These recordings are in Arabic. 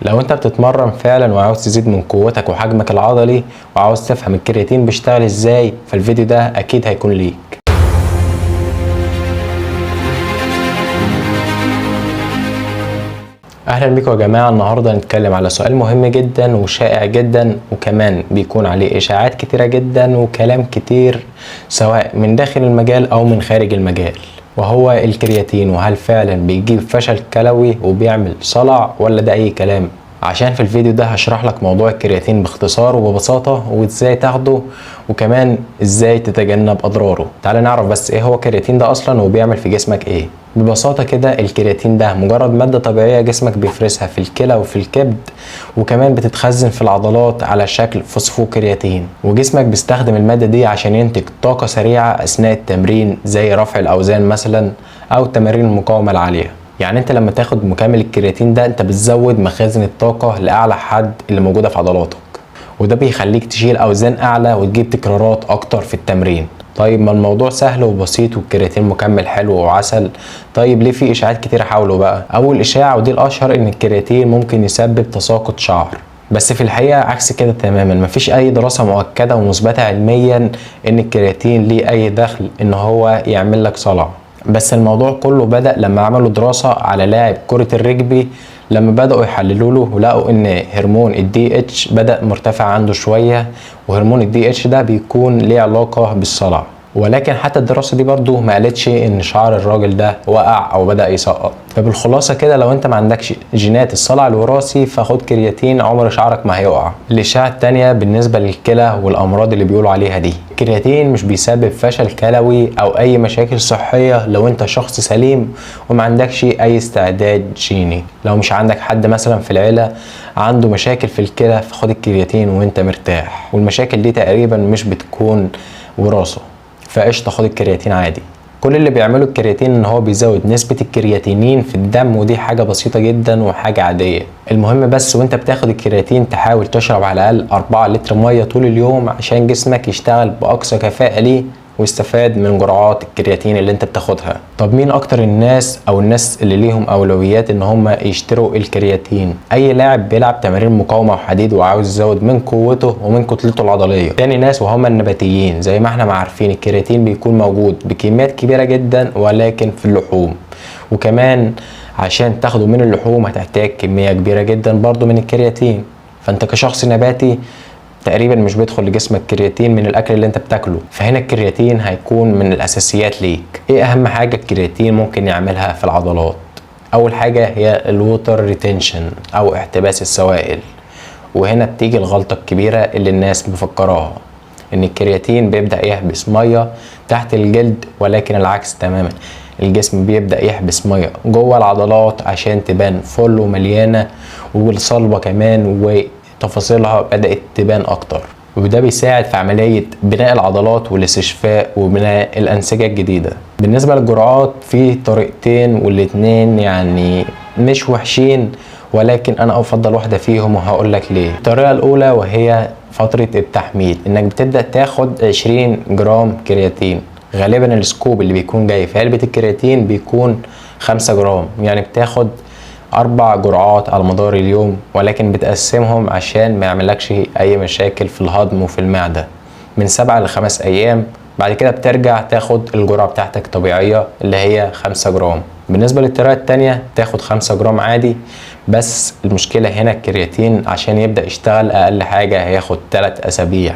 لو انت بتتمرن فعلا وعاوز تزيد من قوتك وحجمك العضلي وعاوز تفهم الكرياتين بيشتغل ازاي، فالفيديو ده اكيد هيكون ليك. اهلا بيكم يا جماعه. النهارده هنتكلم على سؤال مهم جدا وشائع جدا، وكمان بيكون عليه اشاعات كتيره جدا وكلام كتير سواء من داخل المجال او من خارج المجال، وهو الكرياتين. وهل فعلا بيجيب فشل كلوي وبيعمل صلع ولا ده اي كلام؟ عشان في الفيديو ده هشرح لك موضوع الكرياتين باختصار وببساطه، وازاي تاخده، وكمان ازاي تتجنب اضراره. تعال نعرف بس ايه هو الكرياتين ده اصلا وبيعمل في جسمك ايه. ببساطة كده الكرياتين ده مجرد مادة طبيعية جسمك بيفرزها في الكلى وفي الكبد، وكمان بتتخزن في العضلات على شكل فوسفوكرياتين، وجسمك بيستخدم المادة دي عشان ينتج طاقة سريعة أثناء التمرين زي رفع الأوزان مثلا أو تمارين المقاومة العالية. يعني انت لما تاخد مكمل الكرياتين ده انت بتزود مخازن الطاقة لأعلى حد اللي موجودة في عضلاتك، وده بيخليك تشيل أوزان أعلى وتجيب تكرارات أكتر في التمرين. طيب ما الموضوع سهل وبسيط والكرياتين مكمل حلو وعسل، طيب ليه في اشاعات كتير حوله بقى؟ اول اشاعه ودي الاشهر ان الكرياتين ممكن يسبب تساقط شعر، بس في الحقيقه عكس كده تماما. مفيش اي دراسه مؤكده ومثبته علميا ان الكرياتين ليه اي دخل ان هو يعمل لك صلع. بس الموضوع كله بدأ لما عملوا دراسه على لاعب كرة الرجبي، لما بدأوا يحللوا له ولقوا ان هرمون الدي اتش بدأ مرتفع عنده شوية، وهرمون الدي اتش ده بيكون ليه علاقة بالصلع. ولكن حتى الدراسة دي برضو ما قالتش ان شعر الراجل ده وقع او بدأ يسقط. فبالخلاصة كده لو انت ما عندكش جينات الصلع الوراثي فخد كرياتين، عمر شعرك ما هيقع. الاشاعة التانية بالنسبة للكلى والامراض اللي بيقولوا عليها دي، الكرياتين مش بيسبب فشل كلوي او اي مشاكل صحية لو انت شخص سليم وما عندكش اي استعداد جيني. لو مش عندك حد مثلا في العيلة عنده مشاكل في الكلى فخد الكرياتين وانت مرتاح، والمشاكل دي تقريبا مش بتكون وراثة، فقشطة خد الكرياتين عادي. كل اللي بيعمله الكرياتين ان هو بيزود نسبة الكرياتينين في الدم، ودي حاجة بسيطة جدا وحاجة عادية. المهم بس وانت بتاخد الكرياتين تحاول تشرب على الاقل 4 لتر مية طول اليوم عشان جسمك يشتغل باقصى كفاءة ليه ويستفاد من جرعات الكرياتين اللي انت بتاخدها. طب مين اكتر الناس او الناس اللي ليهم اولويات ان هم يشتروا الكرياتين؟ اي لاعب بيلعب تمارين مقاومه وحديد وعاوز يزود من قوته ومن كتلته العضليه. تاني ناس وهم النباتيين، زي ما احنا عارفين الكرياتين بيكون موجود بكميات كبيره جدا ولكن في اللحوم، وكمان عشان تاخده من اللحوم هتحتاج كميه كبيره جدا برضو من الكرياتين. فانت كشخص نباتي تقريبا مش بيدخل لجسمك كرياتين من الاكل اللي انت بتاكله، فهنا الكرياتين هيكون من الاساسيات ليك. ايه اهم حاجه الكرياتين ممكن يعملها في العضلات؟ اول حاجه هي الووتر ريتنشن او احتباس السوائل، وهنا بتيجي الغلطه الكبيره اللي الناس مفكراها ان الكرياتين بيبدا يحبس ميه تحت الجلد، ولكن العكس تماما. الجسم بيبدا يحبس ميه جوه العضلات عشان تبان فل ومليانه والصلبه كمان، تفاصيلها بدأت تبان أكتر، وده بيساعد في عملية بناء العضلات والاستشفاء وبناء الأنسجة الجديدة. بالنسبة للجرعات في طريقتين والاتنين يعني مش وحشين، ولكن أنا أفضل واحدة فيهم وهقول لك ليه. الطريقة الأولى وهي فترة التحميل، إنك بتبدأ تاخد 20 جرام كرياتين. غالبا السكوب اللي بيكون جاي في علبة الكرياتين بيكون 5 جرام، يعني بتاخد 4 جرعات على مدار اليوم، ولكن بتقسمهم عشان ما يعملكش اي مشاكل في الهضم وفي المعدة من 7 ل5 ايام. بعد كده بترجع تاخد الجرعة بتاعتك طبيعية اللي هي 5 جرام. بالنسبة للطريقة التانية تاخد 5 جرام عادي، بس المشكلة هنا الكرياتين عشان يبدأ يشتغل اقل حاجة هياخد 3 اسابيع.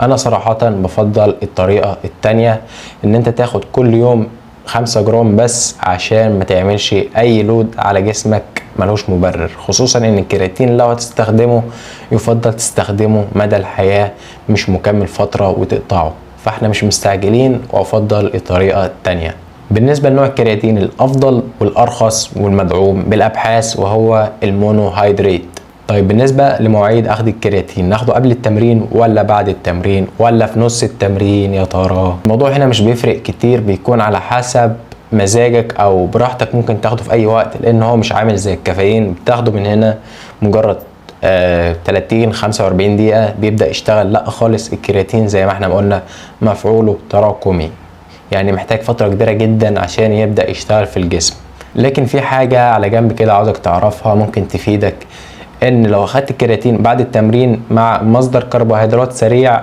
انا صراحة بفضل الطريقة التانية ان انت تاخد كل يوم 5 جرام بس عشان ما تعملش اي لود على جسمك ملوش مبرر، خصوصا ان الكرياتين لو هتستخدمه يفضل تستخدمه مدى الحياة مش مكمل فترة وتقطعه، فاحنا مش مستعجلين، وافضل الطريقة التانية. بالنسبة لنوع الكرياتين الافضل والارخص والمدعوم بالابحاث وهو المونوهيدرات. طيب بالنسبة لمواعيد اخذ الكرياتين، ناخده قبل التمرين ولا بعد التمرين ولا في نص التمرين يا ترى؟ الموضوع هنا مش بيفرق كتير، بيكون على حسب مزاجك او براحتك، ممكن تاخده في اي وقت لان هو مش عامل زي الكافيين بتاخده من هنا مجرد 30-45 دقيقة بيبدأ يشتغل. لا خالص، الكرياتين زي ما احنا قلنا مفعوله تراكمي، يعني محتاج فترة كبيرة جدا عشان يبدأ يشتغل في الجسم. لكن في حاجة على جنب كده عاوزك تعرفها ممكن تفيدك، ان لو اخدت الكرياتين بعد التمرين مع مصدر كربوهيدرات سريع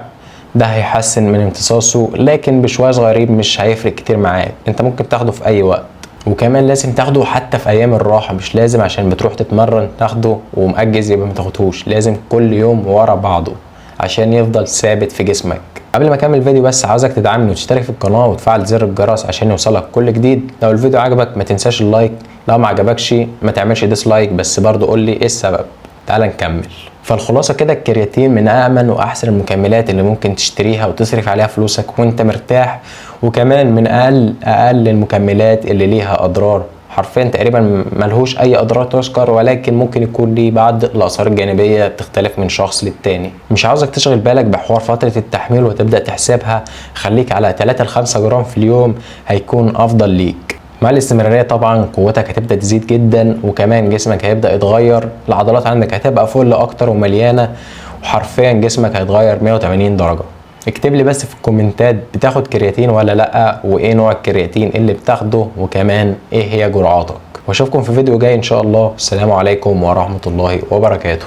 ده هيحسن من امتصاصه، لكن بشوية صغيرين مش هيفرق كتير معاك. انت ممكن تاخده في اي وقت، وكمان لازم تاخده حتى في ايام الراحة، مش لازم عشان بتروح تتمرن تاخده ومأجز يبقى متاخدهوش، لازم كل يوم ورا بعضه عشان يفضل ثابت في جسمك. قبل ما اكمل الفيديو بس عاوزك تدعمني وتشترك في القناة وتفعل زر الجرس عشان يوصلك كل جديد. لو الفيديو عجبك ما تنساش اللايك، لو ما عجبكش ما تعملش ديسلايك بس برضو قول لي ايه السبب. تعال نكمل. فالخلاصة كده الكرياتين من أأمن وأحسن المكملات اللي ممكن تشتريها وتصرف عليها فلوسك وانت مرتاح، وكمان من أقل المكملات اللي ليها أضرار. حرفيا تقريبا ملهوش أي أضرار تذكر، ولكن ممكن يكون ليه بعض الآثار الجانبية بتختلف من شخص للتاني. مش عاوزك تشغل بالك بحوار فترة التحميل وتبدأ تحسبها، خليك على 3 ل 5 جرام في اليوم هيكون أفضل ليك. مع الاستمرارية طبعا قوتك هتبدأ تزيد جدا، وكمان جسمك هيبدأ يتغير، العضلات عندك هتبقى فل اكتر ومليانة، وحرفيا جسمك هيتغير 180 درجة. اكتب لي بس في الكومنتات بتاخد كرياتين ولا لا، وايه نوع الكرياتين اللي بتاخده، وكمان ايه هي جرعاتك. واشوفكم في فيديو جاي ان شاء الله. السلام عليكم ورحمة الله وبركاته.